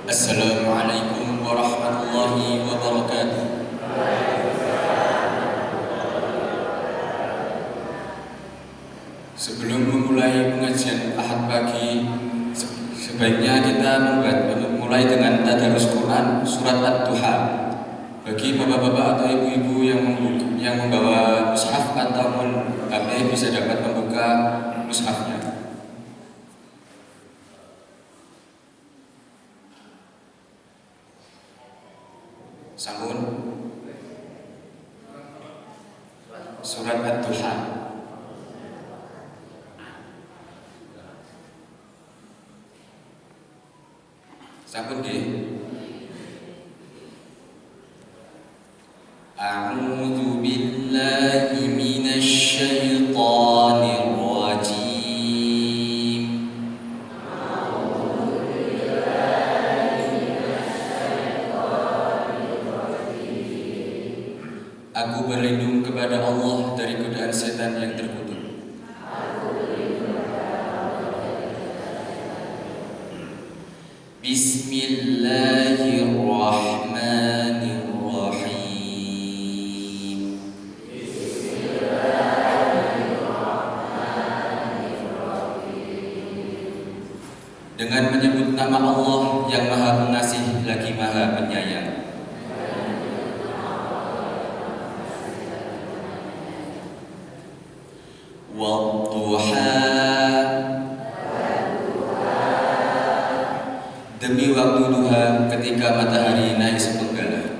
Assalamualaikum warahmatullahi wabarakatuh. Sebelum memulai pengajian Ahad pagi, sebaiknya kita mulai dengan tadarus Quran surat Ad-Duha. Bagi bapak-bapak atau ibu-ibu yang membawa mushaf ataupun HP bisa dapat membuka mushafnya. Sampun surat Ad-Duha. Sampun nggih. A'udzu billahi minasy syaithanir rajim. Aku berlindung kepada Allah dari godaan setan yang terkutuk. Bismillahirrahmanirrahim. Dengan menyebut nama Allah yang Maha Pengasih lagi Maha Penyayang. Wadduha, demi waktu duha ketika matahari naik sepenggal.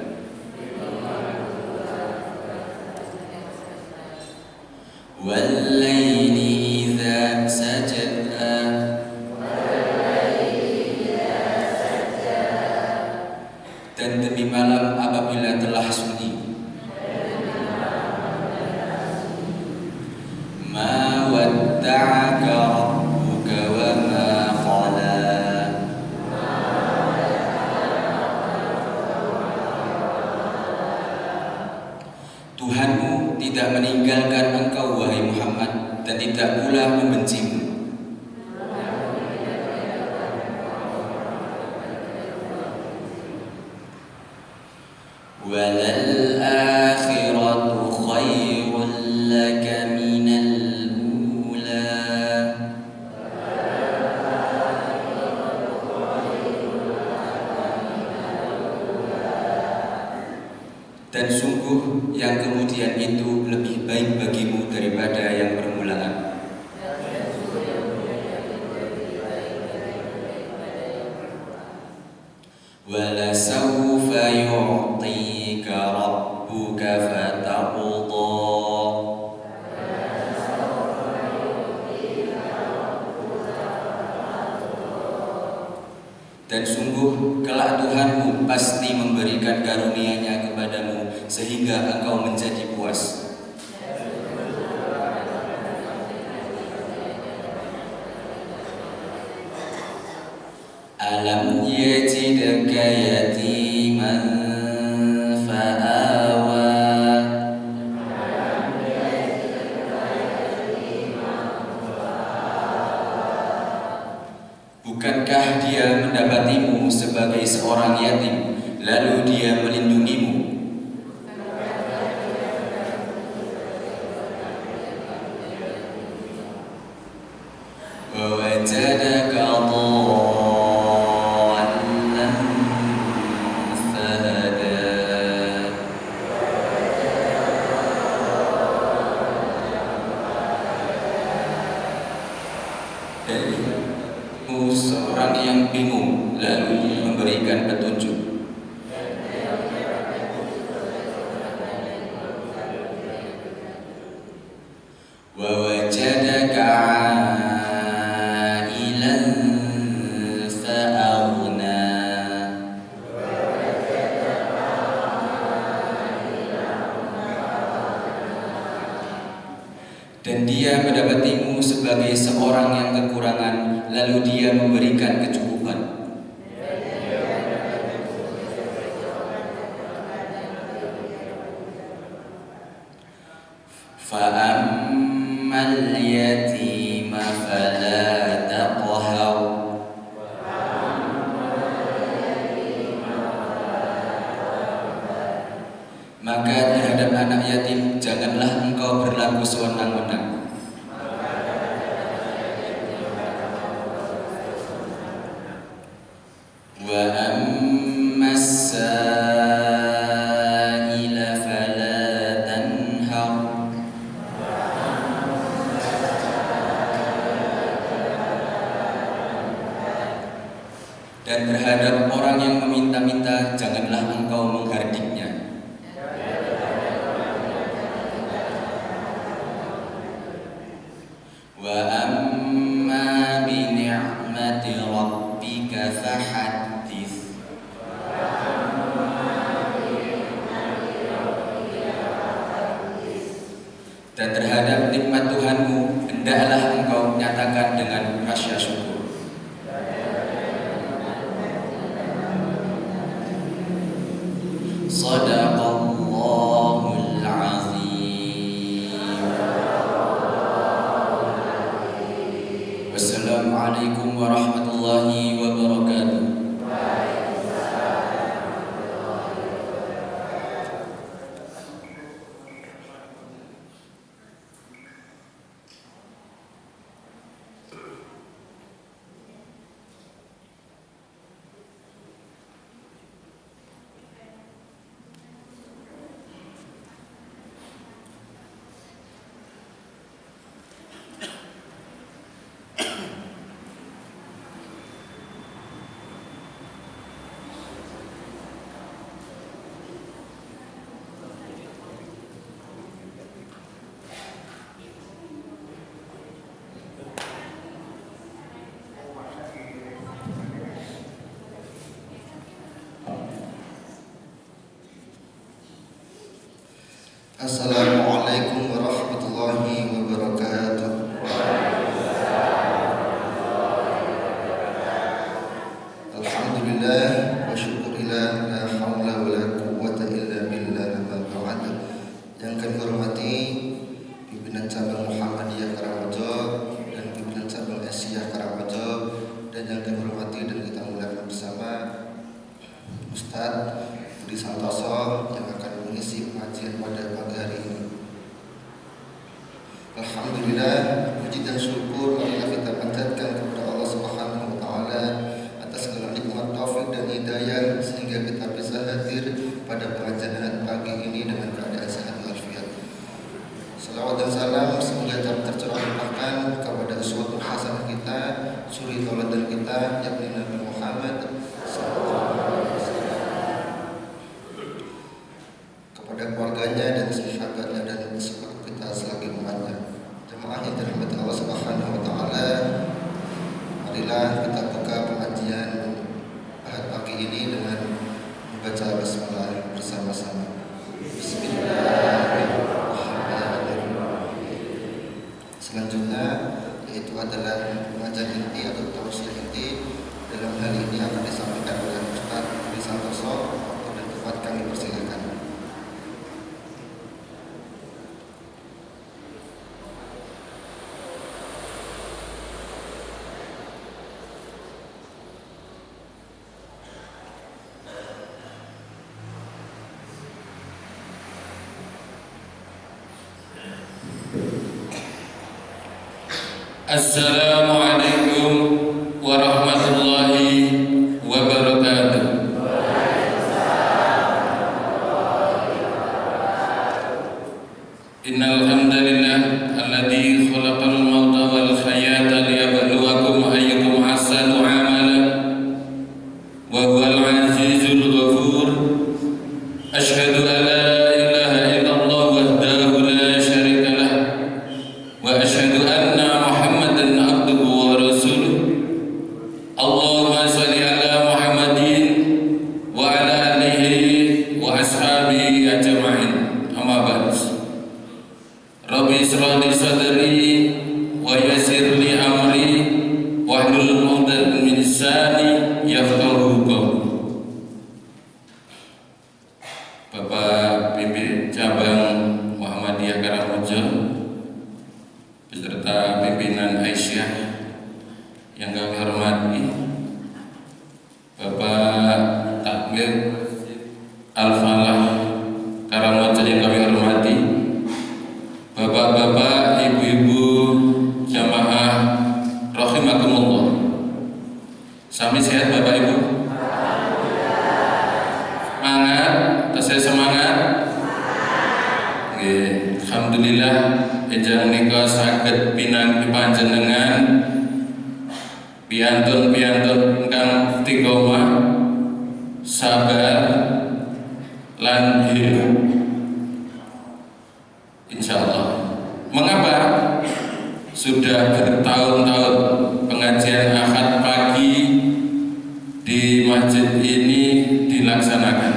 Wallaili idza sajada, dan demi malam apabila telah sunyi. Ma wadda'aka rabbuka wa ma qala, Tuhanmu tidak meninggalkan engkau wahai Muhammad dan tidak pula membencimu. Walal akhiratu khairul laka minal ula, dan sungguh yang kemudian itu lebih baik bagimu daripada yang permulaan. Wala sawfa yu'tika rabbuka fataqda, dan sungguh kelak Tuhanmu pasti memberikan karunia-Nya kepadamu sehingga engkau menjadi puas. Alam yajidka yatiman fa'awa, bukankah Dia mendapatimu sebagai seorang yatim lalu Dia melindungimu? Wa wajadaka seorang yang bingung lalu memberikan petunjuk. Wa wajadaka 'ailan fa'aghna, dan Dia mendapatimu sebagai seorang yang kekurangan lalu Dia memberikan kecukupan. Fa'ammal yatima fala taqhar, Dan terhadap orang yang meminta-minta, janganlah engkau menghardiknya. Wa amma bi ni'mati rabbika fahaddits. Dan terhadap nikmat Tuhanmu, hendaklah engkau nyatakan dengan rasa syukur. Shadaqallahul azim. Wassalamualaikum warahmatullahi wabarakatuh. Assalamualaikum warahmatullahi wabarakatuh. Alhamdulillah wa syukurillah, la haula wa la quwwata illa billah. Yang kami hormati pimpinan cabang Muhammadiyah Karangrejo dan pimpinan cabang Asia Karangrejo, dan yang kami hormati dan kita muliakan bersama Ustadz Budi Santoso yang akan mengisi pengajian pada pagi hari ini. Alhamdulillah, puji dan syukur marilah kita panjatkan kepada Allah Subhanahu wa taala atas segala nikmat taufik dan hidayah sehingga kita bisa hadir pada pengajian pagi ini dengan keadaan sehat walafiat. Salawat dan salam semoga tercurahkan kepada uswatun hasanah kita, suri tauladan kita, yakni Nabi Muhammad sallallahu alaihi wasallam, kepada keluarganya dan sahabatnya dan seluruh kita selagi umatnya. Jemaah yang dirahmati Allah Subhanahu wa taala, marilah kita buka pengajian Ahad pagi ini dengan membaca basmalah bersama-sama. Bismillahirrahmanirrahim. Selanjutnya yaitu adalah pengajian inti atau tausiah inti. Dalam hal ini akan disampaikan oleh Ustaz Budi Santoso. Waktu dan tempat kami persilakan. Assalamualaikum warahmatullahi wabarakatuh. Innal hamdalillah alladzi khalaqal mauta wal hayata liyabluwakum ayyukum ahsanu amala wa huwal azizul ghafur. Asyhadu an la ilaha illallah wahdahu la syarika lah wa asyhadu anna Muhammadan abduhu wa rasuluh. Allahumma shalli ala Muhammadin wa ala alihi wa ashabihi ajma'in. Amma ba'd. Rabbi ishrah li sadri wa yassir li amri wahlul 'uqdatam min lisani yafqahu qawli. Bapak Pimpin Cabang Muhammadiyah Karangrejo beserta pimpinan Aisyah yang kami hormati, Bapak Takmir Al-Falah Karangrejo yang kami hormati, bapak-bapak, ibu-ibu, jamaah rahimakumullah. Sami sehat Bapak Ibu? Semangat, saya semangat. Nggih, alhamdulillah ejang nika saged pinanggih panjenengan piantun-piantun ingkang istiqomah, sabar, lan hilm. Insyaallah. Mengapa? Sudah bertahun-tahun pengajian Ahad pagi di masjid ini dilaksanakan.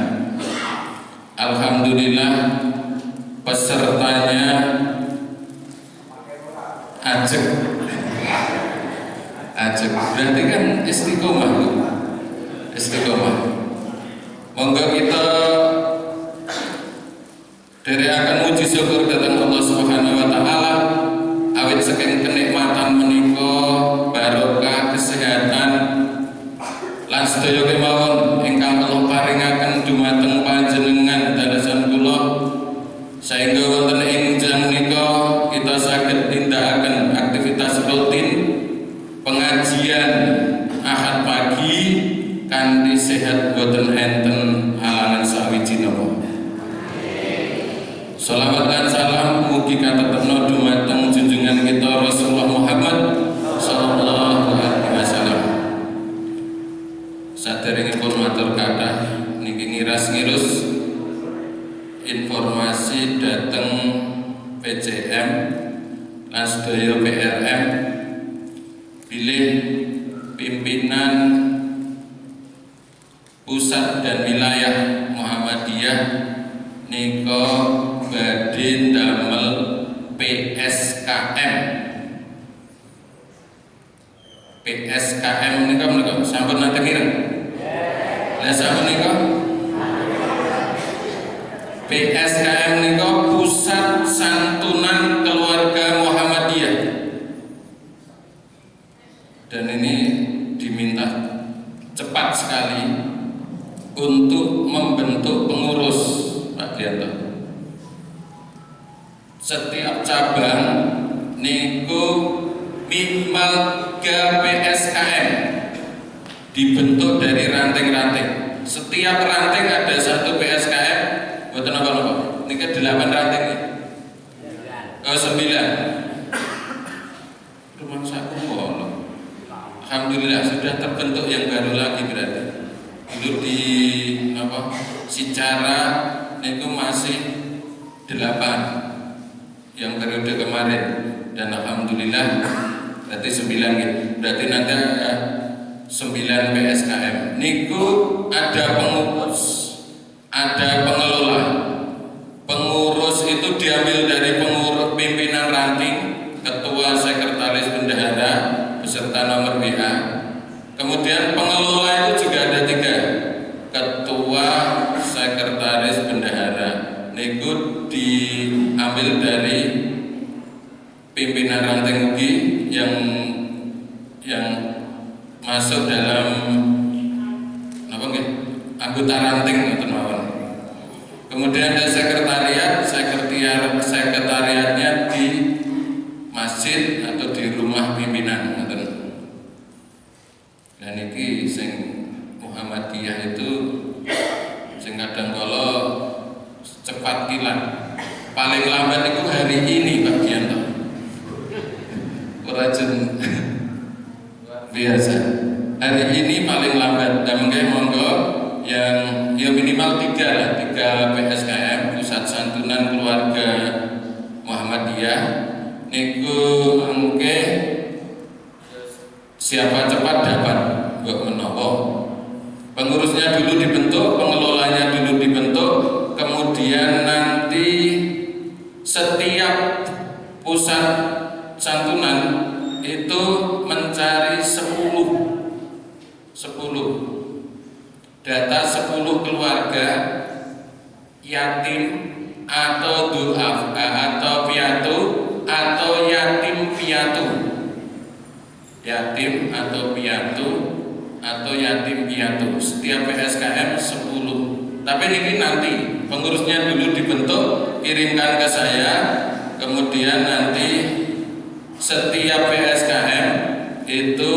Alhamdulillah pesertanya ajek. Berarti kan istiqomah, istiqomah. Monggo kita akan muji syukur datang Allah Subhanahu wa taala awit saking kenikmatan menika barokah kesehatan lan sedaya kemawon ingkang Allah paringaken dumateng panjenengan dalasan kula sehingga wonten ing jam menika kita saged nindakaken aktivitas rutin pengajian Ahad pagi kanthi sehat boten enten halangan sawiji napa. Salawat dan salam mugi katetepna dumateng junjungan kita Rasulullah Muhammad sallallahu alaihi wasallam. Saderengipun matur kathah niki ngiras-ngirus informasi dhateng PCM lan sedaya PRM bilih pimpinan pusat dan wilayah Muhammadiyah nika badhe damel PSKM. PSKM nika menika sampun nate mireng. Lah sampun nika PSKM nika Pusat Santunan Keluarga Muhammadiyah. Dan ini diminta cepat sekali untuk membentuk pengurus, Pak Dianto. Setiap cabang niku minimal 3 PSKM dibentuk dari ranting-ranting. Setiap ranting ada 1 PSKM. Boten apa-apa. Niki 8 ranting nih. Oh 9. Rumah saku bolong. Alhamdulillah sudah terbentuk yang baru lagi berarti. Dulu di apa? Secara niku masih 8 yang periode kemarin dan alhamdulillah berarti 9 gitu. Berarti nanti 9 PSKM. Niku ada pengurus, ada pengelola. Pengurus itu diambil dari pengurus pimpinan ranting, ketua, sekretaris, bendahara beserta nomor WA. Kemudian pengelola itu juga ada 3, ketua, sekretaris, bendahara. Niku diambil dari pimpinan ranting UGI yang masuk dalam apa nggih anggota ranting ngoten mawon. Kemudian ada sekretariatnya di masjid atau di rumah pimpinan ngoten. Dan iki sing Muhammadiyah itu sing kadang kala cepat kilat. Paling lambat itu hari ini Pak Gianto. Urajen biasa. Hari ini paling lambat. Dan monggo yang minimal 3 lah, 3 PSKM Pusat Santunan Keluarga Muhammadiyah. Niku engke siapa cepat dapat mbok menawa. Pengurusnya dulu dibentuk, pengelolanya dulu dibentuk, kemudian nanti setiap pusat santunan itu mencari 10 data 10 keluarga yatim atau du'af atau piatu atau yatim piatu setiap PSKM 10. Tapi ini nanti pengurusnya dulu dibentuk, kirimkan ke saya, kemudian nanti setiap PSKM itu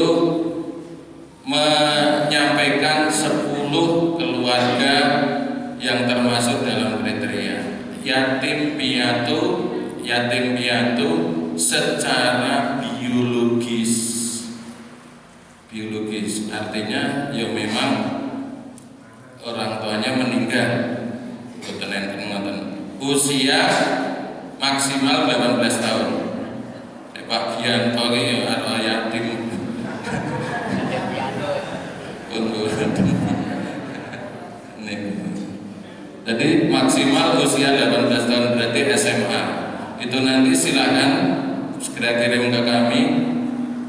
menyampaikan 10 keluarga yang termasuk dalam kriteria yatim piatu secara biologis. biologis, artinya ya memang orang tuanya meninggal. Usia maksimal 18 tahun. Pak Gianto ini ya ada yatim. Jadi maksimal usia 18 tahun berarti SMA. Itu nanti silakan segera kirim ke kami.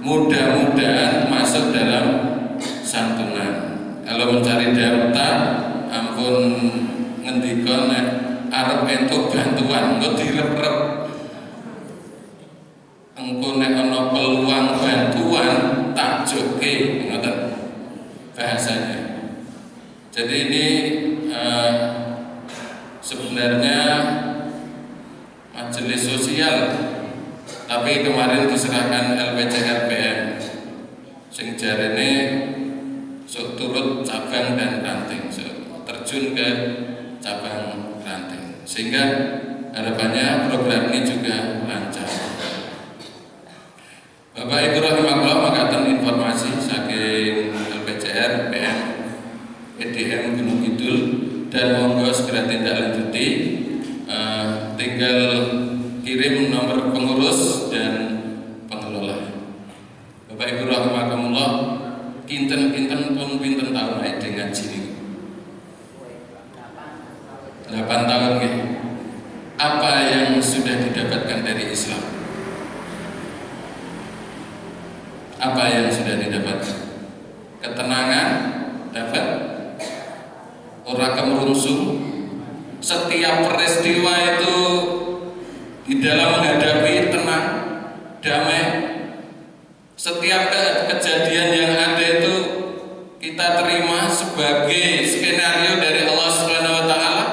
Mudah-mudahan masuk dalam santunan. Kalau mencari data, ampun ngendikon arep entuk bantuan engko direp-rep. Engko nek ana peluang bantuan tak joke ngoten bahasanya. Jadi ini sebenarnya majelis sosial, tapi kemarin diserahkan LPCR PM sing jarene sok turut cabang dan ranting, terjun ke cabang ranting, sehingga harapannya program ini juga lancar. Bapak Ibu rahimakumullah, makaten informasi saking LPCR PM EDM Gunung Kidul, dan monggo segera tindak lanjuti, tinggal kirim nomor pengurus dan pengelola. Bapak Ibu rahimakumullah, kinten-kinten pun pinten tahun ae dengan ngaji 8 tahun nih. Apa yang sudah didapatkan dari Islam? Apa yang sudah didapatkan? Ketenangan dapat, ora kemerungsung. Setiap peristiwa itu di dalam menghadapi tenang, damai. Setiap kejadian yang ada itu kita terima sebagai skenario dari Allah Subhanahu wa taala.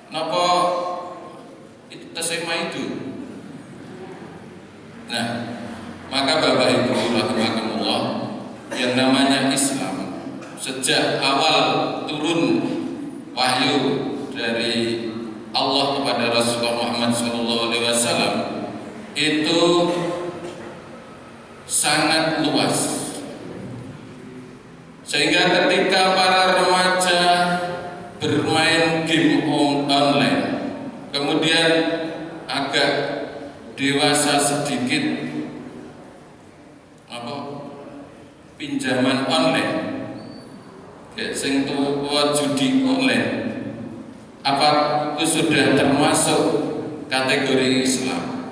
Napa itu terima itu? Nah, maka Bapak Ibu rahimakumullah, yang namanya Islam sejak awal turun wahyu dari Allah kepada Rasulullah Muhammad SAW itu sangat luas, sehingga ketika para remaja bermain game online, kemudian agak dewasa sedikit, pinjaman online, sing tuwa judi online, apa itu sudah termasuk kategori Islam?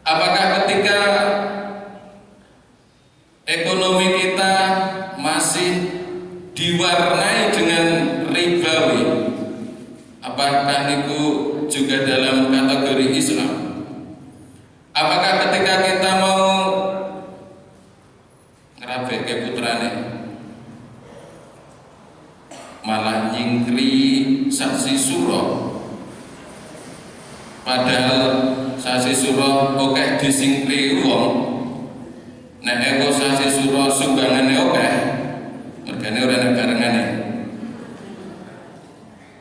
Apakah ketika ekonomi kita masih diwarnai dengan ribawi, apakah itu juga dalam kategori Islam? Apakah ketika kita mau ngerabek ke putrane malah nyingkri saksi suro, padahal saksi suro oke disingkri wong, nek eko saksi suro sumbangane oke, mergane ora nek barengane.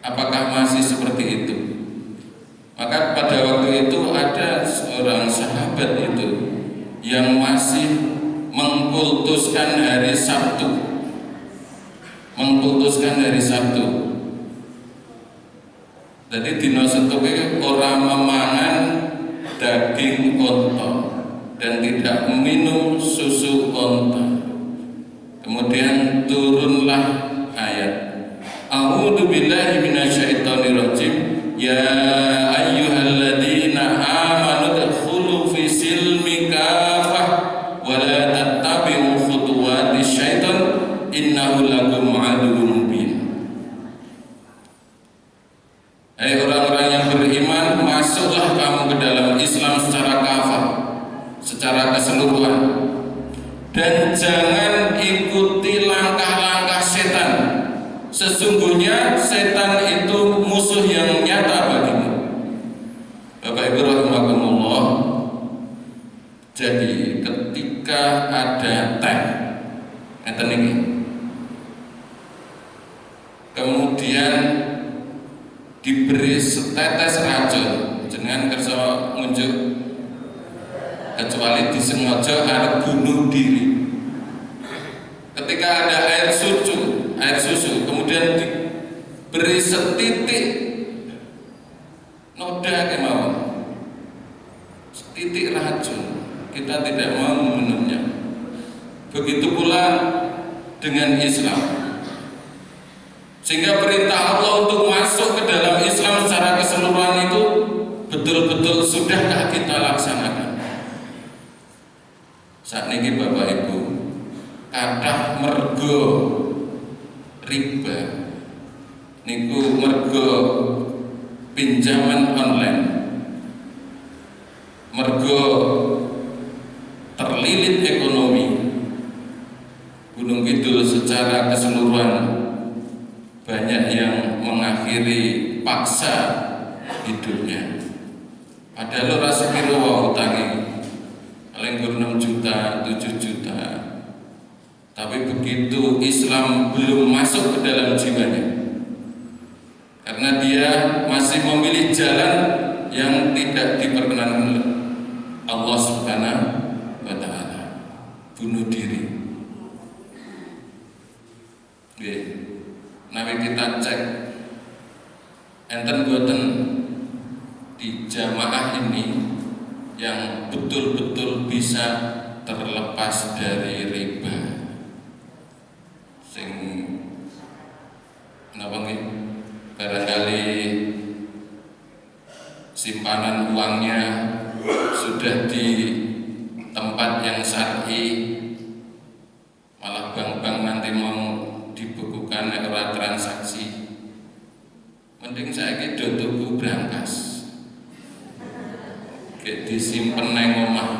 Apakah masih seperti itu? Maka pada waktu itu ada seorang sahabat itu yang masih mengkultuskan hari Sabtu, Jadi dina setuke orang memangan daging onta dan tidak meminum susu onta. Kemudian turunlah ayat, A'udzu billahi minasyaitonir rajim, ya ayyuhalladzina amanu dkhulu fi silmi kafah wa la tattabi'u khutuwatis syaitan innahu lakum aduwwun mubin. Hai orang-orang yang beriman, masuklah kamu ke dalam Islam secara kafah, secara keseluruhan, dan jangan ikuti langkah-langkah setan. Sesungguhnya setan itu musuh yang nyata bagimu. Bapak Ibu rahimakumullah, jadi ketika ada teh ngeten iki, kemudian diberi setetes racun, jenengan kersa ngunjuk kecuali disengaja arep bunuh diri. Ketika ada air susu kemudian diberi setitik noda kemauan, setitik racun, kita tidak mau meminumnya. Begitu pula dengan Islam. Sehingga perintah Allah untuk masuk ke dalam Islam secara keseluruhan itu betul-betul sudahkah kita laksanakan? Saat ini Bapak Ibu, kathah mergo riba niku mergo pinjaman online, mergo terlilit ekonomi Gunung Kidul secara keseluruhan, banyak yang mengakhiri paksa hidupnya. Padahal ora sekira wae utange paling 6 juta, 7 juta. Tapi begitu Islam belum masuk ke dalam jiwanya, karena dia masih memilih jalan yang tidak diperkenankan oleh Allah Subhanahu wa Ta'ala, bunuh diri. Nabi kita cek enten boten di jamaah ini yang betul-betul bisa terlepas dari riba. Sing napa nggih, barangkali simpanan uangnya sudah di tempat yang syar'i, malah bank-bank nanti mau dibukukan ora transaksi. Mending saiki do tuku brankas, kayak disimpen nang omah,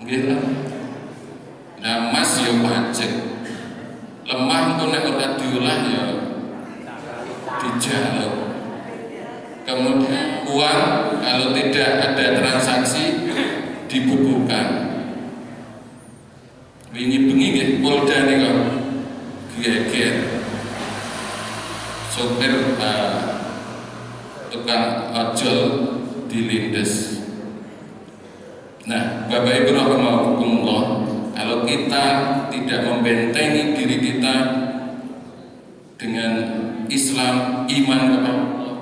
nggih lah. Nah mas yo pajak, lemah engko nek ora diolah ya dijaluk. Kemudian uang kalau tidak ada transaksi dibukukan. Wingi bengi nggih Polda nika geger sopir tukang ojol dilindes. Nah, Bapak Ibu rahimakumullah, kalau kita tidak membentengi diri kita dengan Islam, iman kepada Allah,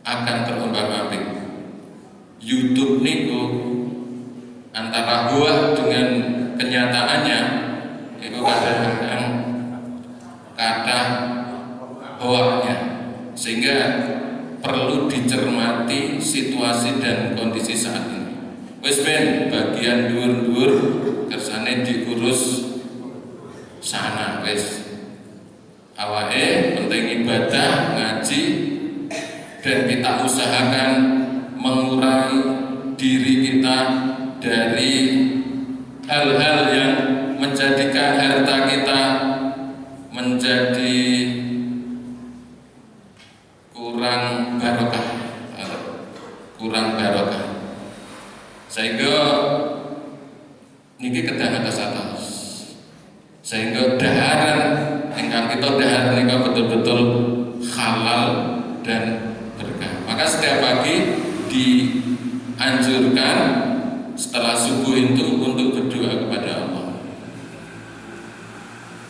akan terombang-ambing. YouTube niku antara hoak dengan kenyataannya itu kadang-kadang kata hoaknya, sehingga perlu dicermati situasi dan kondisi saat ini. Wis ben bagian dhuwur-dhuwur kersane diurus sana wis, awake penting ibadah ngaji, dan kita usahakan mengurangi diri kita dari hal-hal yang menjadikan harta kita menjadi kurang barokah, sehingga niki kedah atas sehingga daharan ingkang kita dahar nika betul-betul halal dan berkah. Maka setiap pagi dianjurkan setelah subuh itu untuk berdoa kepada Allah.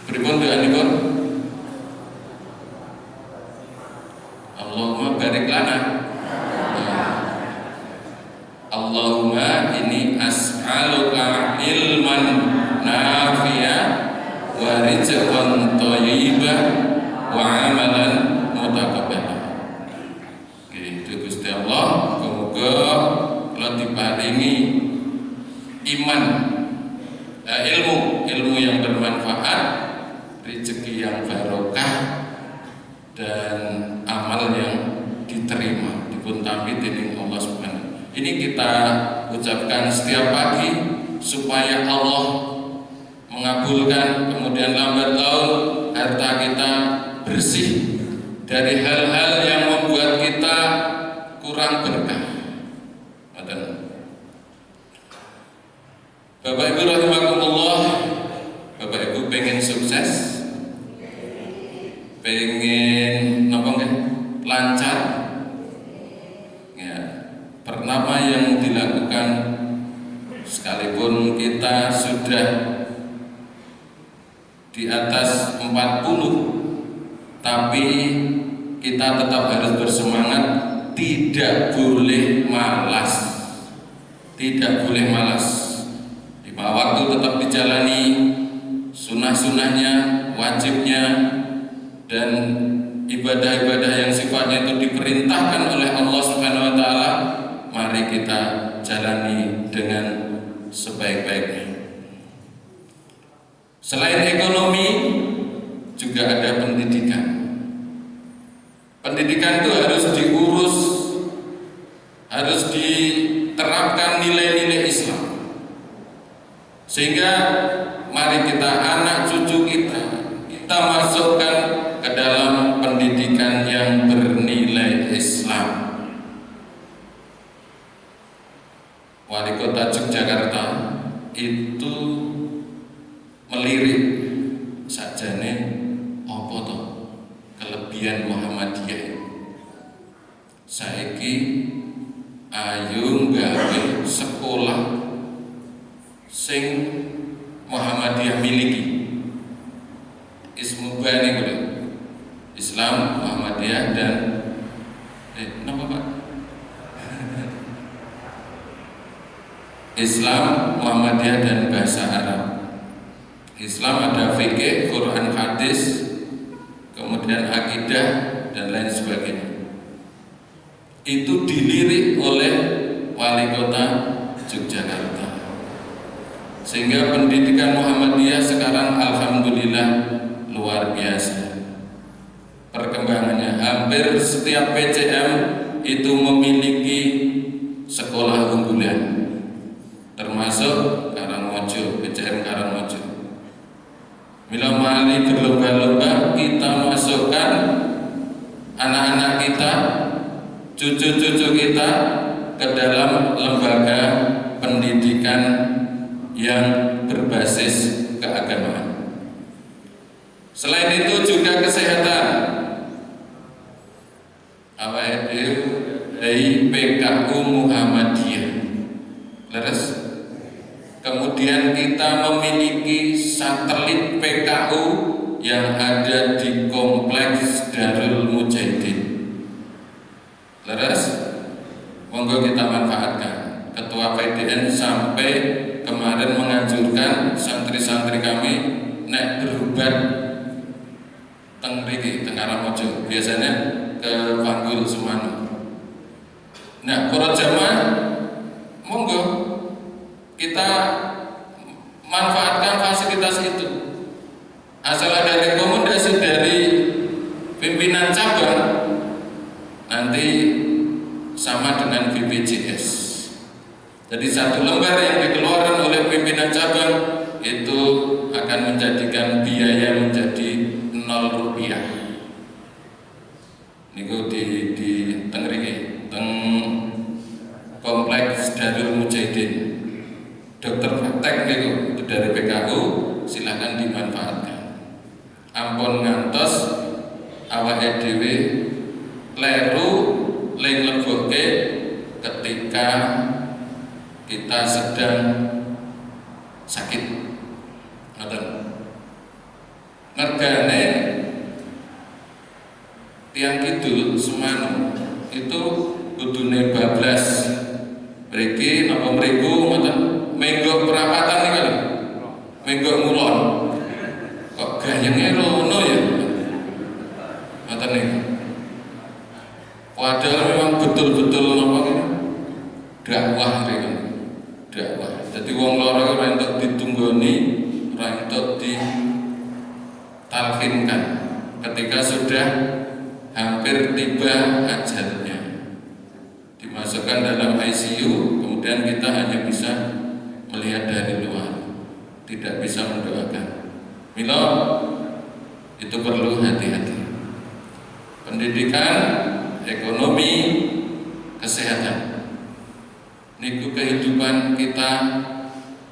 Pripun doa niku? Allahumma barik lana. Allahumma inni as'aluka ilman nafi'a wa rizqan thayyiban wa amalan mutaqabbalan. Gitu Gusti Allah, muga kula diparingi iman, ilmu yang bermanfaat, rezeki yang barokah, dan amal yang diterima dipun tampi dening Allah Subhanahu. Ini kita ucapkan setiap pagi supaya Allah mengabulkan, kemudian lambat laun harta kita bersih dari hal-hal yang membuat kita kurang berkah. Bapak Ibu rahimakumullah, Bapak Ibu pengen sukses, pengen lancar, pertama yang dilakukan, sekalipun kita sudah di atas 40, tapi kita tetap harus bersemangat, tidak boleh malas. Tidak boleh malas. 5 waktu tetap dijalani, sunnah-sunnahnya, wajibnya, dan ibadah-ibadah yang sifatnya itu diperintahkan oleh Allah Subhanahu wa taala, mari kita jalani dengan sebaik-baiknya. Selain ekonomi, juga ada pendidikan. Pendidikan itu harus diurus, harus diterapkan nilai-nilai Islam. Sehingga mari kita, anak cucu kita masukkan ke dalam pendidikan yang bernilai Islam. Wali Kota Yogyakarta itu melirik sajane apa to kelebihan Muhammadiyah. Saiki ayo gawe sekolah sing Muhammadiyah miliki. Ismubani kuwi. Islam, Muhammadiyah dan napa Pak? Islam, Muhammadiyah dan bahasa Arab. Islam ada fikih, Quran, hadis, kemudian akidah dan lain sebagainya. Itu dilirik oleh Wali Kota Yogyakarta. Sehingga pendidikan Muhammadiyah sekarang alhamdulillah luar biasa. Perkembangannya hampir setiap PCM itu memiliki sekolah unggulan. Termasuk Karangmojo, PCM Karangmojo. Bila mali berlomba-lomba, kita masukkan anak-anak kita, cucu-cucu kita ke dalam lembaga pendidikan yang berbasis keagamaan. Selain itu juga kesehatan. Awake dari PKU Muhammadiyah. Leres. Kemudian kita memiliki satelit PKU yang ada di Kompleks Darul Mujahidin. Leres, monggo kita manfaatkan. Ketua PDN sampai kemarin menganjurkan santri-santri kami nek berobat teng mriki teng Karangmojo, biasanya ke Panggul Semanu. Nah, para jamaah monggo kita manfaatkan fasilitas itu. Asal ada rekomendasi dari pimpinan cabang, nanti sama dengan BPJS. Jadi satu lembar yang dikeluarkan oleh pimpinan cabang itu akan menjadikan biaya menjadi 0 rupiah. Niku di Tengriki, teng Kompleks Darul Mujahidin. Dokter praktek niku itu dari PKU, silakan dimanfaatkan. Ampun ngantos awake dhewe kleru ling leboke ketika kita sedang sakit. Ngoten. Mergane tiang kidul Semanu itu kudune bablas. Mriki napa mriku ngoten menggo perapatan niku lho. Menggo ngulon. Kok gayenge rono ya? Ngoten niku. Padahal memang betul-betul napa niku dakwah niku. Dakwah. Dadi wong lara iku ora entuk ditunggoni, ora entuk ditalkinkan ketika sudah hampir tiba ajalnya. Dimasukkan dalam ICU, kemudian kita hanya bisa melihat dari luar, tidak bisa mendoakan. Mila itu perlu hati-hati. Pendidikan, ekonomi, kesehatan. Niku kehidupan kita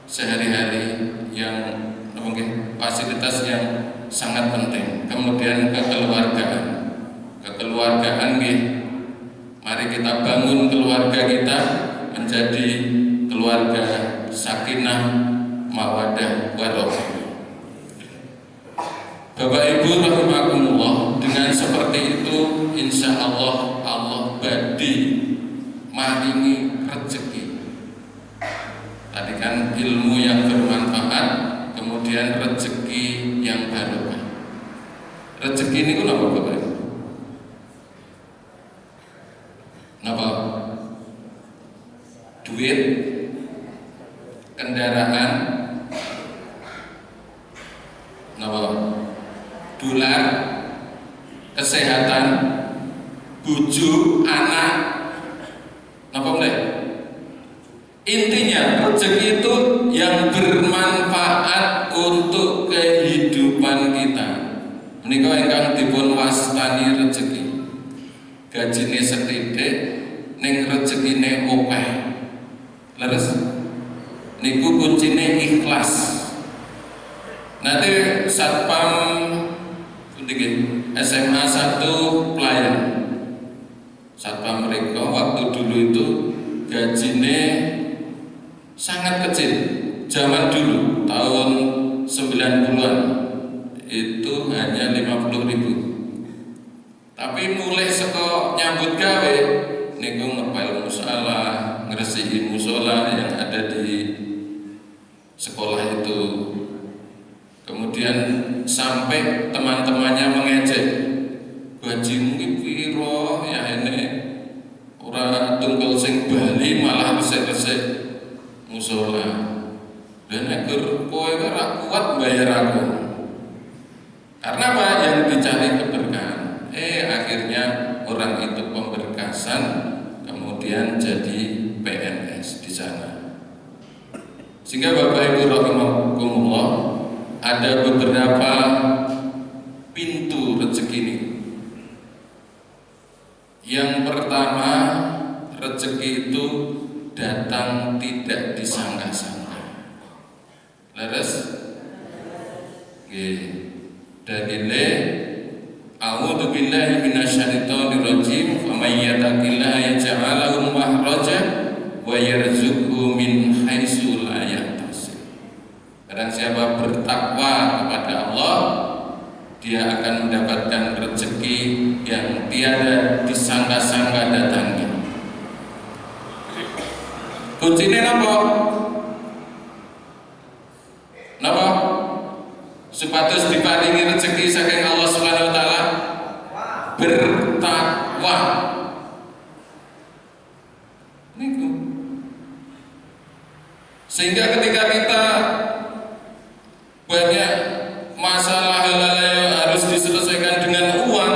sehari-hari yang mungkin fasilitas yang sangat penting. Kemudian kekeluargaan nggih Mari kita bangun keluarga kita menjadi keluarga sakinah, mawaddah, warahmah. Bapak Ibu rahimakumullah, dengan seperti itu insya Allah Allah badi maringi rezeki. Tadi kan ilmu yang bermanfaat, kemudian rezeki yang barokah. Rezeki ini kenapa Bapak? Napa? Duit, kendaraan, napa? Dolar, kesehatan, bojo, anak, napa mulai? Intinya rezeki itu yang bermanfaat untuk kehidupan kita. Menika ingkang dipun wastani rezeki. Gajine sethithik ning rezekine akeh. Leres? Niku kuncine ikhlas. Nanti satpam SMA 1 pelayan. Satpam mereka waktu dulu itu gajine sangat kecil. Zaman dulu tahun 90-an itu hanya 50.000. Tapi mulai seko nyambut gawe niku ngepel musala, ngresiki musola yang ada di sekolah itu. Kemudian sampai teman-temannya mengejek, gajimu ki piro ya ini ora tunggal sing bali malah resik-resik musola. Dan agar kowe ora kuat bayar aku. Karena apa? Yang dicari keberkahan. Akhirnya orang itu pemberkasan, kemudian jadi PNS di sana. Sehingga Bapak Ibu rahimakumullah, ada beberapa pintu rezeki ini. Yang pertama, rezeki itu datang tidak disangka-sangka. Leres? Dalile a'udzu billahi minasyaitonir rajim faman yattaqillaha yaj'al lahu makhraja wa yarzuqhu min haitsu la yahtasib. Barang siapa bertakwa kepada Allah, dia akan mendapatkan rezeki yang tiada disangka-sangka datangnya. Kuncine napa? Napa? Supados diparingi rezeki saking Allah Subhanahu wa taala, bertakwa. Niku. Sehingga ketika kita banyak masalah yang harus diselesaikan dengan uang,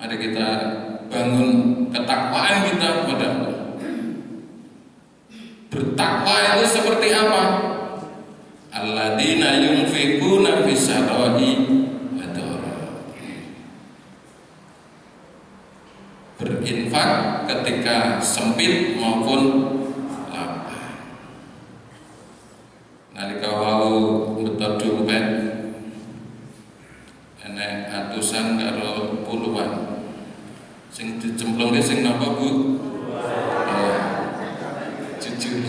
mari kita bangun ketakwaan kita kepada Allah. Bertakwa itu seperti apa? Alladzina yunfiquna fis sarai wa dharra'i. Berinfak ketika sempit maupun lapang. Nalika wau beto dompet enek atusan karo puluhan. Sing dicemplungke sing napa, Bu? Jujur.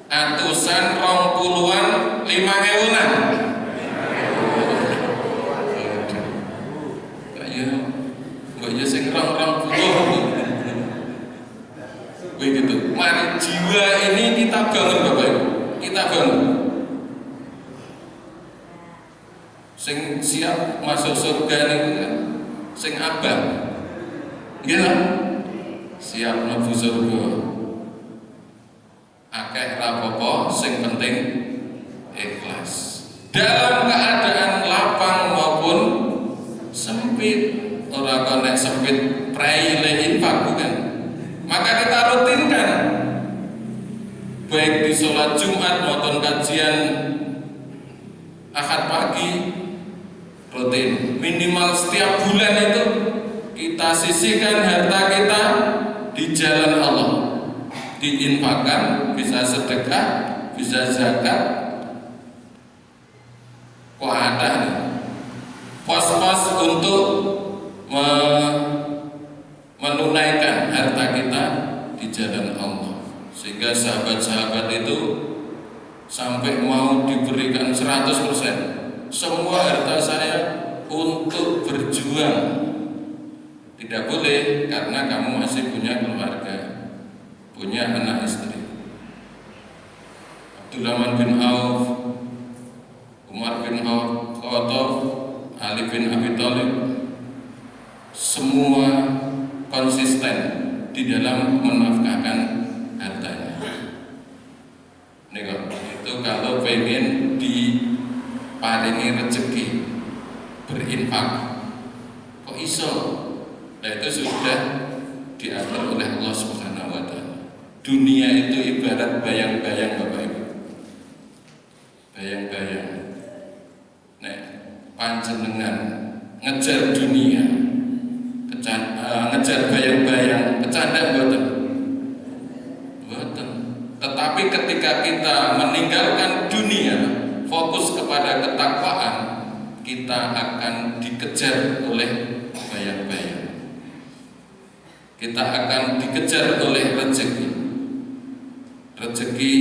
Atusan 20-an 5.000-an. Kaya sing 20. Begitu. Mari jiwa ini kita bangun Bapak Ibu. Kita bangun. Sing siap masuk surga niku kan sing abang. Nggih lho. Siap mlebu surga. Akeh rapopo, sing penting ikhlas. Dalam keadaan lapang maupun sempit, ora kok nek sempit praile infak bukan. Maka kita rutinkan, baik di sholat Jumat maupun kajian Ahad pagi, rutin. Minimal setiap bulan itu kita sisihkan harta kita di jalan Allah. Diinfakkan, bisa sedekah, bisa zakat. Kok ada nih pos-pos untuk menunaikan harta kita di jalan Allah. Sehingga sahabat-sahabat itu sampai mau diberikan 100%, semua harta saya untuk berjuang. Tidak boleh, karena kamu masih punya keluarga, punya anak istri. Abdurrahman bin Auf, Umar bin Khattab, Ali bin Abi Thalib, semua konsisten di dalam menafkahkan hartanya. Itu kalau pengen diparingi rezeki berinfak, kok iso? Nah, itu sudah diatur oleh Allah Subhanahu wa Ta'ala. Dunia itu ibarat bayang-bayang, Bapak Ibu. Bayang-bayang. Nah, panjenengan ngejar dunia, ngejar bayang-bayang, kecandak boten. Boten. Tetapi ketika kita meninggalkan dunia, fokus kepada ketakwaan, kita akan dikejar oleh bayang-bayang. Kita akan dikejar oleh rezeki. Rezeki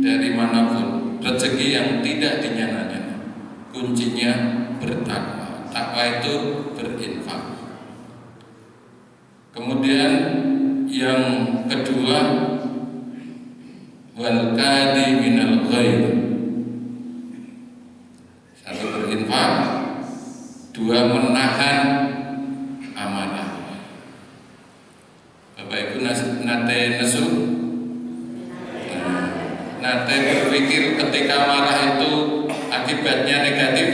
dari manapun, rezeki yang tidak dinyana-nyana. Kuncinya bertakwa. Takwa itu berinfak. Kemudian yang kedua, wal kadhiminal ghaidh. Satu berinfak, dua menahan amarah. Bapak Ibu nate nesu, nate berpikir ketika marah itu akibatnya negatif?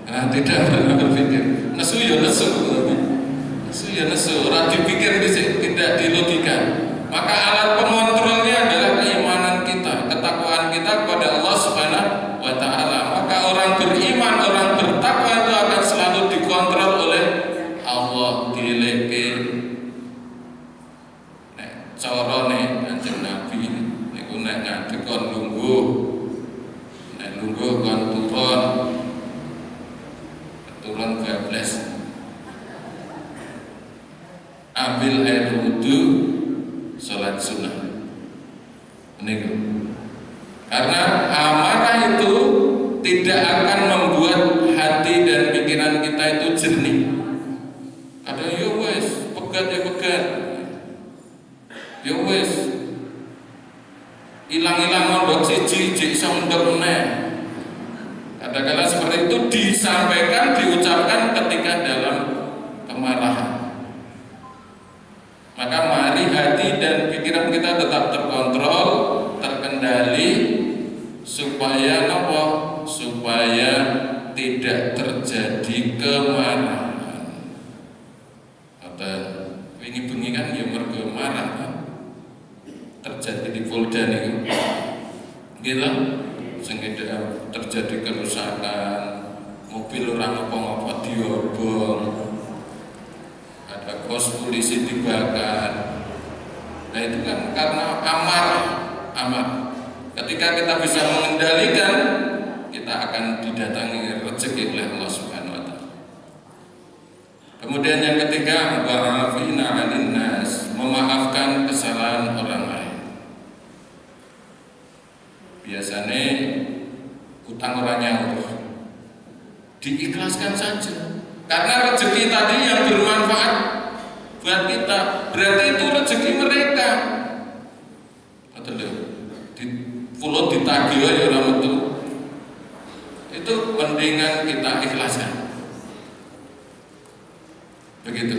Tidak pernah berpikir. Nesu ya nesu, nesu ya nesu. Orang dipikir tidak dilogika. Maka alat pengontrolnya adalah keimanan kita, ketakwaan kita kepada Allah Subhanahu wa Ta'ala. Maka orang beriman, orang bertakwa itu akan selalu dikontrol oleh Allah. Dileke corone Kanjeng Nabi niku nek ngadeg kon lungguh, nek lungguh kon turun bablas, ambil air wudu, sholat sunnah. Niku karena amarah itu tidak akan membuat hati dan pikiran kita itu jernih. Kadang yo wes pegat ya pegat, ya wis ilang-ilang mondok siji sondok meneh. Kadang-kadang seperti itu disampaikan, diucapkan ketika dalam kemarahan. Maka mari hati dan pikiran kita tetap terkontrol, terkendali, supaya apa? Supaya tidak terjadi kemarahan. Atau ini bengi kan ya mergo marah kan? Terjadi di Polda nih, gitu, sehingga terjadi kerusakan, mobil orang apa-apa diobong, ada pos polisi dibakar. Nah itu kan karena amarah. Ketika kita bisa mengendalikan, kita akan didatangi rezeki oleh Allah Subhanahu wa Ta'ala. Kemudian yang ketiga, wa'afina 'anil nas, memaafkan kesalahan orang lain. Biasanya utang orang nyaur, diikhlaskan saja. Karena rezeki tadi yang bermanfaat buat kita, berarti itu rezeki mereka. Betul ya? Di pulau ditagih ya orang itu mendingan kita ikhlaskan. Begitu.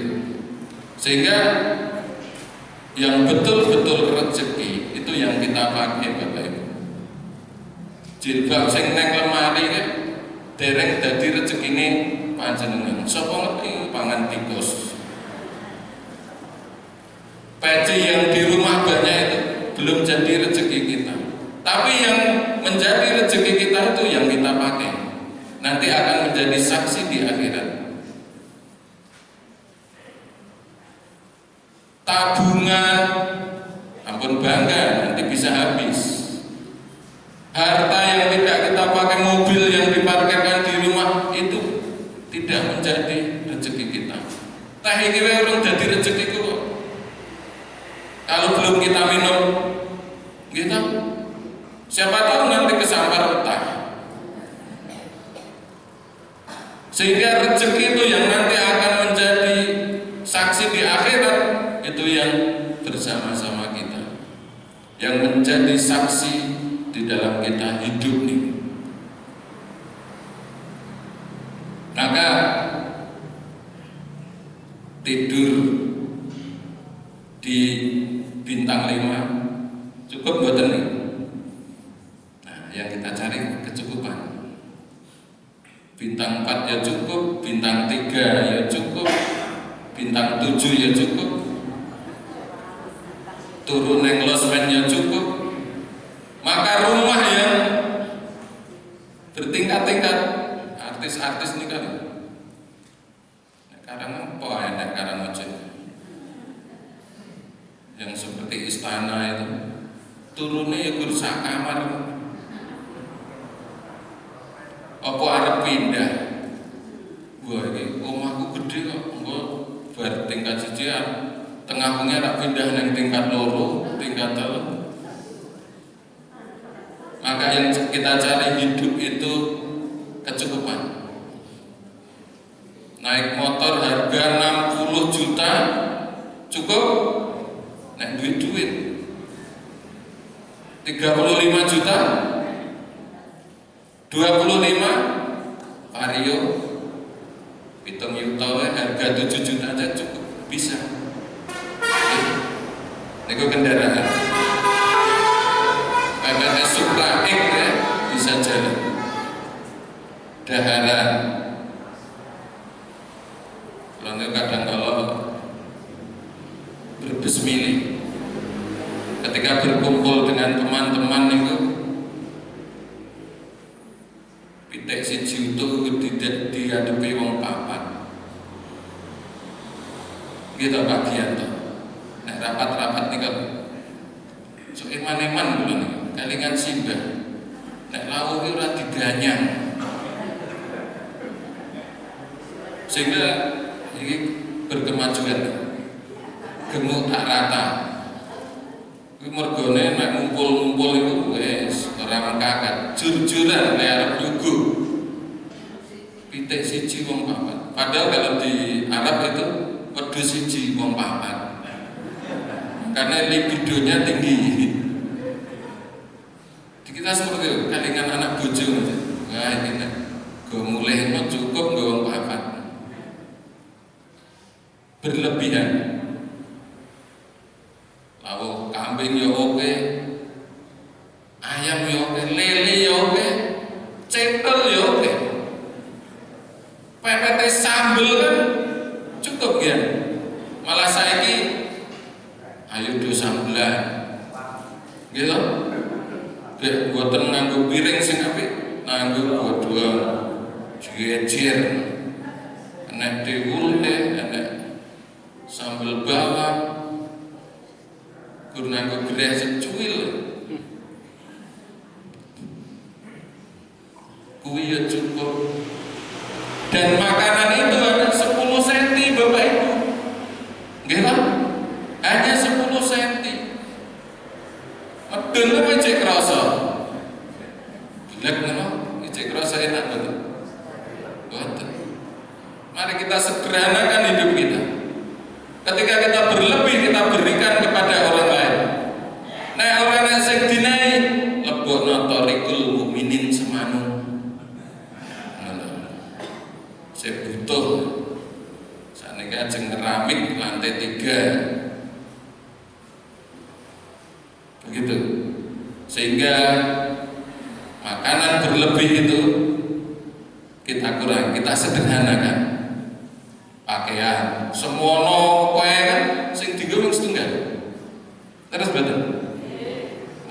Sehingga yang betul-betul rezeki itu yang kita pakai, Bapak Ibu. Jilbab sing neng lemari kan dereng dadi rezekine panjenengan. Sapa ngerti pangan tikus. Peci yang di rumah banyak itu belum jadi rezeki kita. Tapi yang menjadi rezeki kita itu yang kita pakai. Nanti akan menjadi saksi di akhirat. Tabungan, ampun bangga, nanti bisa habis. Harta yang tidak kita pakai, mobil yang diparkirkan di rumah itu tidak menjadi rezeki kita. Teh iki wae urung dadi rezekiku kok. Kalau belum kita minum, gitu. Siapa tahu nanti kesampar utang. Sehingga rezeki itu yang nanti akan menjadi saksi di akhirat, itu yang bersama-sama kita, yang menjadi saksi di dalam kita hidup nih. Maka tidur di bintang 5 cukup buatan nih. Nah, yang kita cari kecukupan. Bintang 4 ya cukup, bintang 3 ya cukup, bintang 7 ya cukup, turun yang losmen ya cukup. Maka rumah yang bertingkat-tingkat, artis-artis ini kan kadang apa enak kadang aja yang seperti istana itu turunnya ya kursa kamar. Apa arep pindah? Wah ini omahku gede kok, engko bar tingkat siji tengahnya tak pindah nang tingkat loro, tingkat telu. Maka yang kita cari hidup itu kecukupan. Naik motor harga 60 juta cukup? Naik duit 35 juta 25 Vario hitung yuta harga 7 juta aja cukup, bisa. Ini kendaraan PPT Supra X ya, bisa jalan. Daharan kadang kalau berbesmili ketika berkumpul dengan teman-teman itu pitek siji utuh tidak dihadapi wong papat gitu bagian tuh. Nah rapat-rapat nih kalau so eman-eman bulan kalingan simbah nek lawuh iki ora diganyang sehingga ini berkemajuan gemuk tak rata. Kuwi mergone nek ngumpul-ngumpul iku wis ora mengkakat, jur-juran nek arep nyuguh. Pitik siji wong papat. Padahal kalau di Arab itu wedhus siji wong papat. Karena libidonya tinggi. Di kita seperti itu, kalingan anak bojo. Nah, ini go mulai cukup go wong papat. Berlebihan. Lalu kambing ya oke, ayam ya oke, lele ya oke, cekel ya oke, PPT sambel kan cukup ya. Malah saya ini ayo do sambelan, gitu. Buatan nganggo piring sing apik, nganggo godhong, jejer, enek tiwul enek sambal bawang. Kurang gue gereh secuil, kuwi ya cukup. Dan makanan itu hanya 10 cm Bapak Ibu, nggih Pak? Hanya 10 cm. Medun apa cek rasa? Bilek ngono, cek rasa enak betul. Betul. Mari kita sederhanakan hidup kita. Ketika kita berlebih, kita berikan kepada orang lain. Nah, orang yang sing dinai lebokno thariqul mukminin semanu. Saya butuh. Saniki ajeng keramik lantai 3. Begitu. Sehingga makanan berlebih itu kita kurang, kita sederhanakan. Pakaian semono kowe kan sing dienggo wing setunggal. Terus betul.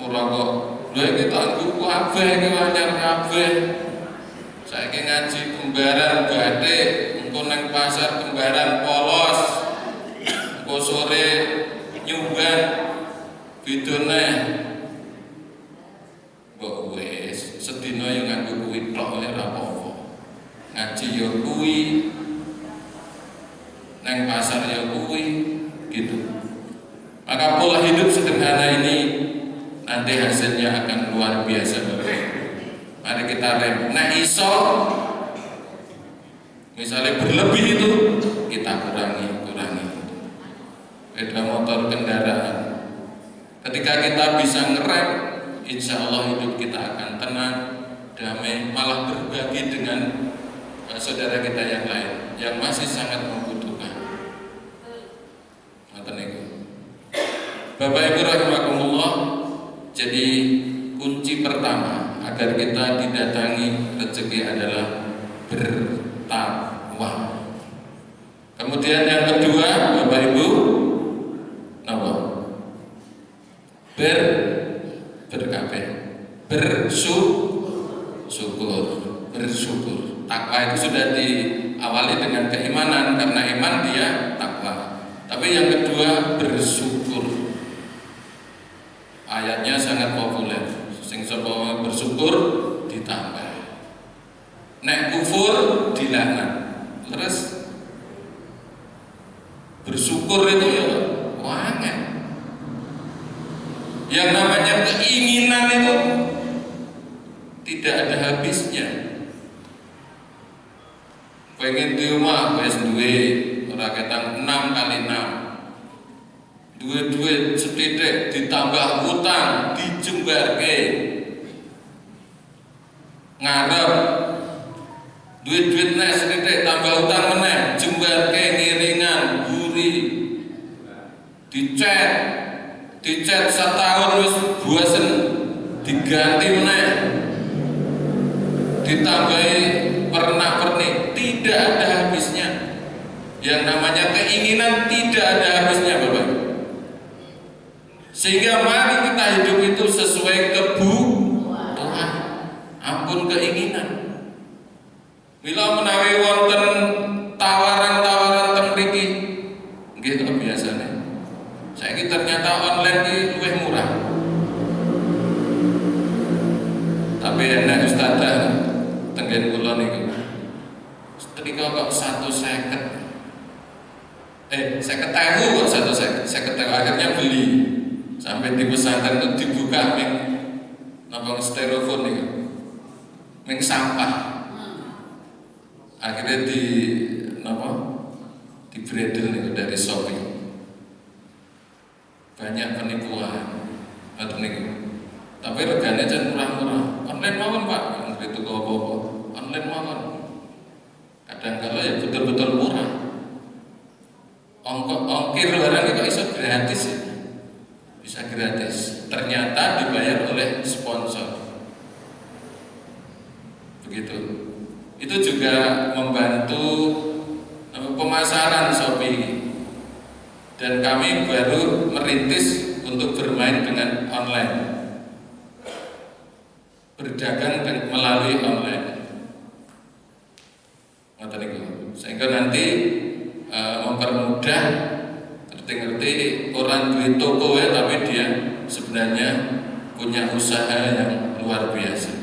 Ora kok lha iki tak nggo kabeh iki anyar kabeh. Saiki ngaji kembaran batik, engko nang pasar kembaran polos. Engko sore nyumbang bidone. Mbok wis sedina yo nganggo kuwi tok ora apa-apa. Ngaji yo kuwi pasar ya kuwi gitu. Maka pola hidup sederhana ini nanti hasilnya akan luar biasa. Mari kita rem. Nah iso misalnya berlebih itu kita kurangi. Sepeda motor, kendaraan. Ketika kita bisa ngerem, insya Allah hidup kita akan tenang, damai, malah berbagi dengan saudara kita yang lain yang masih sangat membutuhkan. Bapak Ibu rahimakumullah, jadi kunci pertama agar kita didatangi rezeki adalah bertakwa. Kemudian yang kedua, Bapak Ibu, bersyukur. Takwa itu sudah diawali dengan keimanan, karena iman dia takwa. Tapi yang kedua bersyukur. Ayatnya sangat populer. Sing sapa bersyukur ditambah. Nek kufur dilaknat. Terus bersyukur itu ya wangen. Yang namanya keinginan itu tidak ada habisnya. Pengen di rumah wis duwe ora ketang 6 kali 6. Duwe sethithik ditambah utang dijembarke. Ngarep duit nek sethithik tambah utang meneh jembarke ngiringan buri. Dicet setahun wis bosen diganti meneh. Ditambahi pernak-pernik, tidak ada habisnya. Yang namanya keinginan tidak ada habisnya, Bapak. Sehingga mari kita hidup itu sesuai kebutuhan, ampun keinginan. Bila menawi wonten tawaran-tawaran teng mriki, nggih to biasane. Saiki ternyata online iki luwih murah. Tapi enak ustadzah tenggen kula niku. Setrika kok 150. 50.000 kok 150. Akhirnya beli. Sampai di pesantren itu dibuka ming napa styrofoam niku. Ming sampah. Akhirnya di bredel niku dari Shopee. Banyak penipuan. Ngoten niku. Tapi regane jan murah-murah. Online mawon Pak, nggih tuku apa-apa. Online mawon. Kadang-kala ya betul-betul murah. Ongkir barang kok iso gratis ya. Bisa gratis. Ternyata dibayar oleh sponsor. Begitu. Itu juga membantu pemasaran Shopee. Dan kami baru merintis untuk bermain dengan online. Berdagang melalui online. Sehingga nanti mempermudah ngerti orang duit toko ya, tapi dia sebenarnya punya usaha yang luar biasa.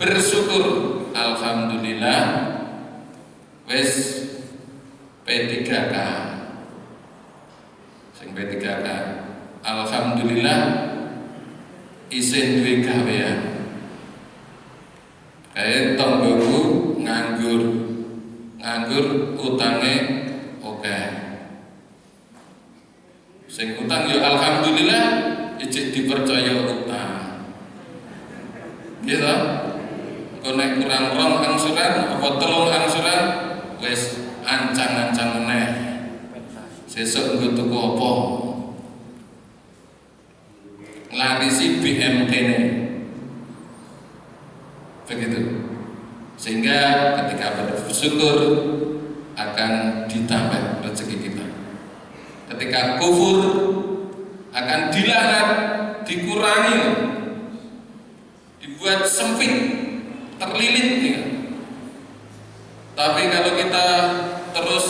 Bersyukur, alhamdulillah wes P3K sing P3K alhamdulillah isin duwe gawean. Kayak tonggoku nganggur utange oke. Sing utang ya alhamdulillah ijik dipercaya utang. Gitu. Kok nek kurang rong angsuran apa telung angsuran wis ancang-ancang meneh. Sesuk nggo tuku apa? Nglarisi BM kene. Begitu. Sehingga ketika bersyukur akan ditambah rezeki kita. Ketika kufur akan dilaknat, dikurangi, dibuat sempit, terlilit nih. Tapi kalau kita terus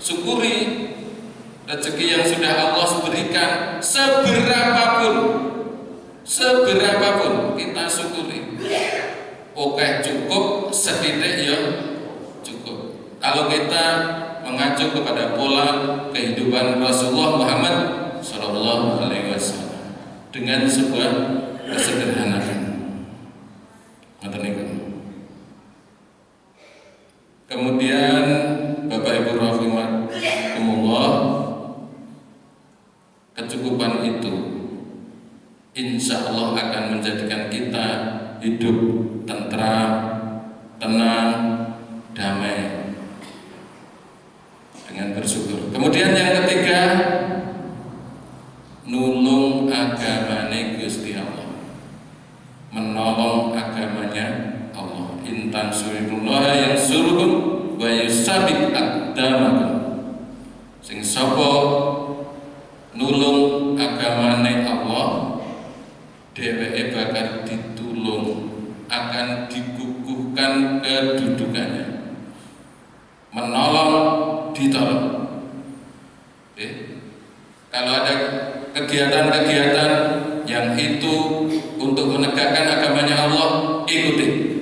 syukuri rezeki yang sudah Allah berikan, seberapapun kita syukuri. Oke cukup, sedikit ya cukup. Kalau kita mengacu kepada pola kehidupan Rasulullah Muhammad Sallallahu Alaihi Wasallam dengan sebuah kesederhanaan. Kemudian Bapak Ibu rahimakumullah, kecukupan itu insya Allah akan menjadikan kita hidup tentram, tenang, damai dengan bersyukur. Kemudian yang ketiga, nulung agamane Gusti Allah, menolong agamanya Allah. Intan surullah yang suruhum wa yusabik aqdamakum. Sing sapa nulung agamane Allah, dheweke bakal ditulung, akan dikukuhkan kedudukannya. Menolong, ditolong. Kalau ada kegiatan-kegiatan yang itu untuk menegakkan agamanya Allah, ikuti.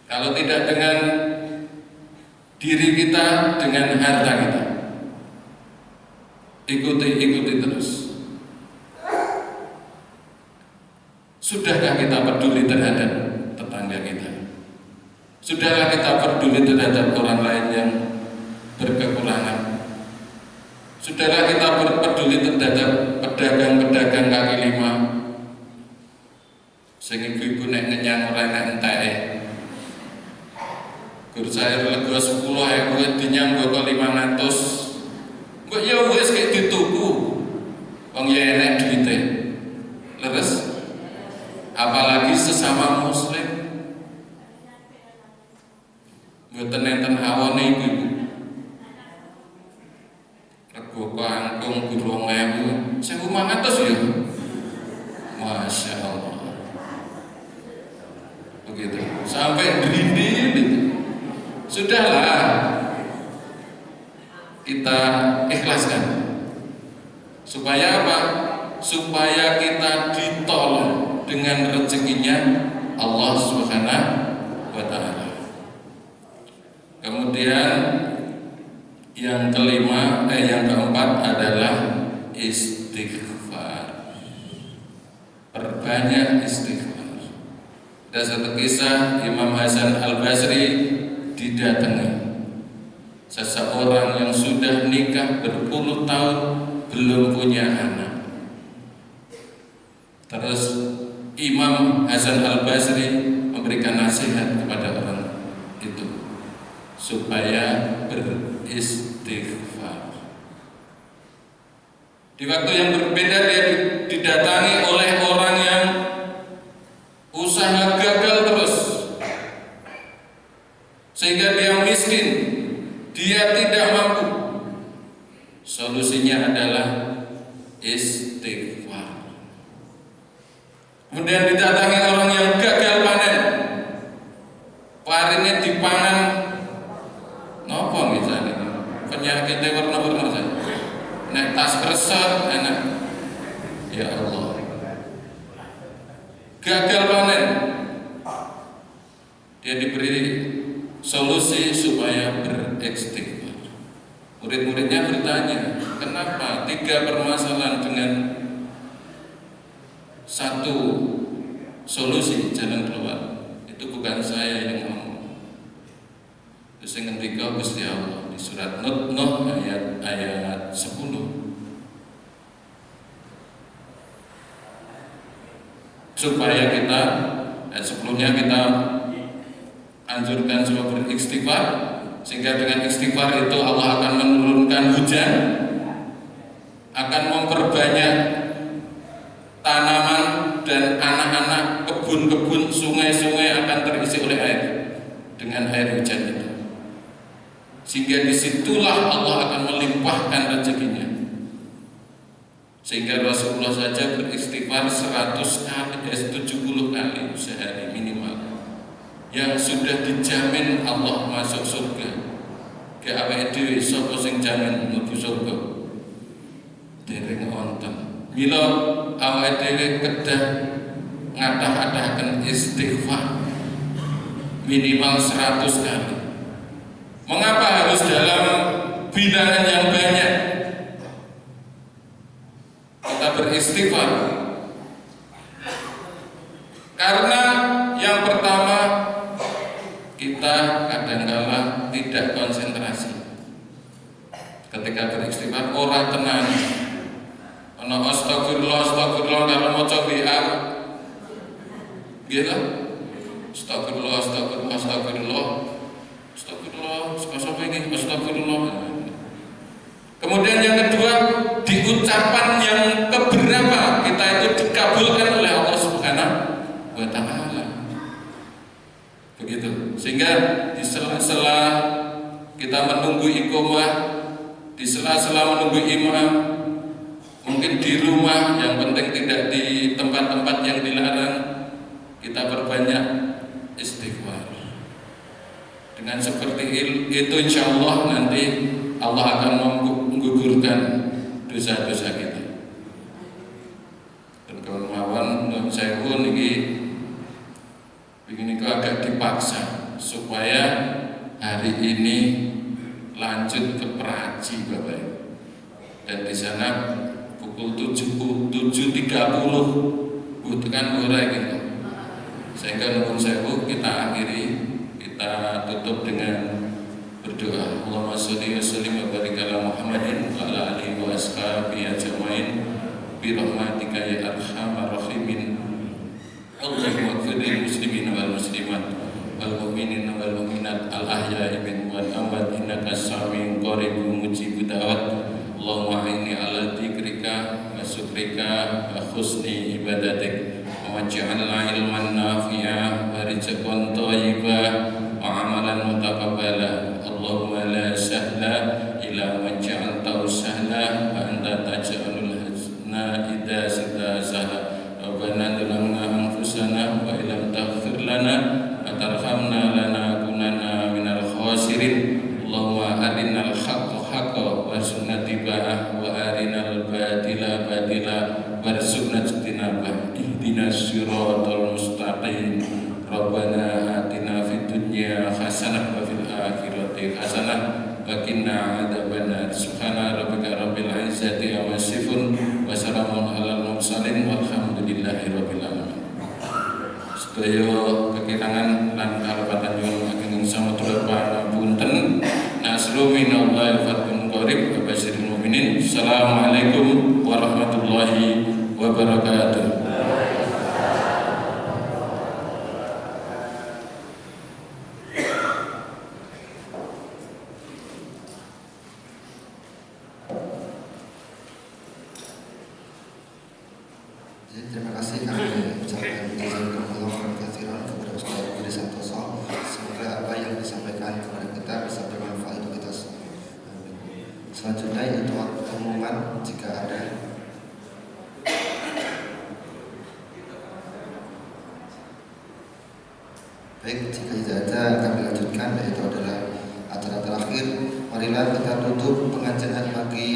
Kalau tidak dengan diri kita, dengan harta kita, ikuti terus. Sudahkah kita peduli terhadap tetangga kita? Sudahkah kita peduli terhadap orang lain yang berkekurangan? Sudahkah kita peduli terhadap pedagang-pedagang kaki lima? Sing ibu-ibu nek ngenyang ora nek enteke. Gur saya lego 10.000 dinyang kok 500. Kok ya wis kek dituku. Wong ya enek duite. Leres? Apalagi sesama muslim. Mboten enten hawane iku. Rego kangkung gur 2.000, 1.500 ya. Masya Allah. Begitu. Sampai dirinding. Sudahlah, kita ikhlaskan. Supaya apa? Supaya kita ditolong dengan rezekinya Allah Subhanahu wa Ta'ala. Kemudian yang keempat adalah istighfar. Perbanyak istighfar. Ada satu kisah, Imam Hasan Al-Basri didatangi seseorang yang sudah nikah berpuluh tahun belum punya anak. Terus Imam Hasan Al-Basri memberikan nasihat kepada orang itu supaya beristighfar. Di waktu yang berbeda dia didatangi oleh orang yang usaha gagal terus, sehingga dia miskin, dia tidak mampu. Solusinya adalah istighfar. Kemudian didatangi orang yang gagal panen, parinnya dipanen, nopo misalnya penyakitnya warna-warna saja, nek tas kresek enak, ya Allah, gagal panen, dia diberi solusi supaya beristighfar. Murid-muridnya bertanya, kenapa 3 permasalahan dengan satu solusi jalan keluar? Itu bukan saya yang ngomong. Itu sing ngendika Gusti Allah di surat Nuh ayat 10. Supaya kita sebelumnya kita anjurkan supaya beristighfar, sehingga dengan istighfar itu Allah akan menurunkan hujan, akan memperbanyak tanaman dan anak-anak, kebun-kebun, sungai-sungai akan terisi oleh air dengan air hujan itu, sehingga disitulah Allah akan melimpahkan rezekinya. Sehingga Rasulullah saja beristighfar 100 kali, 70 kali sehari minimal, yang sudah dijamin Allah masuk surga. Ke awake dhewe sapa sing jamin mlebu surga? Dereng wonten. Mila awake dhewe kedah ngadah-adahaken istighfar minimal 100 kali. Mengapa harus dalam bilangan yang banyak kita beristighfar? Karena yang pertama, kita kadang-kala tidak konsentrasi ketika beristighfar. Ora tenang, ana astagfirullah kalau maca WA gitu, astagfirullah sapa ini astagfirullah. Kemudian yang kedua, di ucapan yang keberapa kita itu dikabulkan oleh Allah Subhanahu wa Ta'ala. Begitu. Sehingga di sela-sela kita menunggu iqamah, di sela-sela menunggu imam, mungkin di rumah, yang penting tidak di tempat-tempat yang dilarang, kita perbanyak istighfar. Dengan seperti itu insya Allah nanti Allah akan menggugurkan dosa-dosa kita. Dan kawan-kawan menurut saya pun ini agak dipaksa supaya hari ini lanjut ke Praji Bapak Ibu. Dan di sana pukul 7.30 butuhkan ora gitu. Sehingga nuwun sewu kita akhiri, kita tutup dengan berdoa. Allahumma sholli wa sallim wa barik ala Muhammadin wa ala alihi wa ashabihi ajmain bi rahmatika ya arhamar rahimin. Allahumma ighfir lil muslimin wal muslimat wal mu'minin wal mu'minat al ahya'i minhum wal amwat innaka sami'un qaribun mujibud da'wat. Allahumma inni ala dzikrika wa syukrika wa husni ibadatik wa waj'alna ilman nafi'a wa rizqan thayyiban wa amalan mutaqabbala. Allahumma la sahla illa ma ja'altahu sahla wa anta taj'alul hazna idza sita sahla. Rabbana zalamna anfusana wa illam taghfir lana wa tarhamna lanakunanna minal khasirin. Allahumma arinal haqqa haqqan warzuqna ittiba'ah wa arinal batila batila warzuqna ijtinabah. Ihdinas siratal mustaqim. Rabbana atina fid dunya hasanah wa fil akhirati hasanah wa qina adzabannar. Subhana rabbika rabbil izzati amma yasifun wa salamun alal mursalin walhamdulillahi rabbil alamin. Sedaya kekirangan lan kalepatan nyuwun ageng samadulur pangapunten. Nasru minallahi wa fathun qarib wa basyiril mukminin. Assalamualaikum warahmatullahi wabarakatuh. Terima kasih kami ucapkan jazakumullah khairan katsiran kepada Ustaz Budi Santoso. Semoga apa yang disampaikan kepada kita bisa bermanfaat untuk kita semua. Selanjutnya yaitu pengumuman jika ada. Baik, jika tidak ada kami lanjutkan, yaitu adalah acara terakhir. Marilah kita tutup pengajian pagi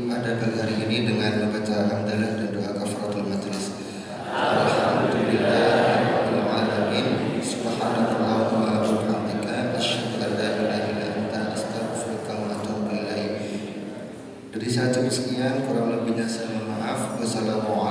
pada pagi hari ini dengan membaca hamdalah dan doa kafaratul majelis. Alhamdulillahirabbil alamin. Subhanakallahumma wa bihamdika asyhadu an la ilaha illa anta astaghfiruka wa atubu ilaik. Dari saya cukup sekian, kurang lebihnya saya mohon maaf. Wassalamualaikum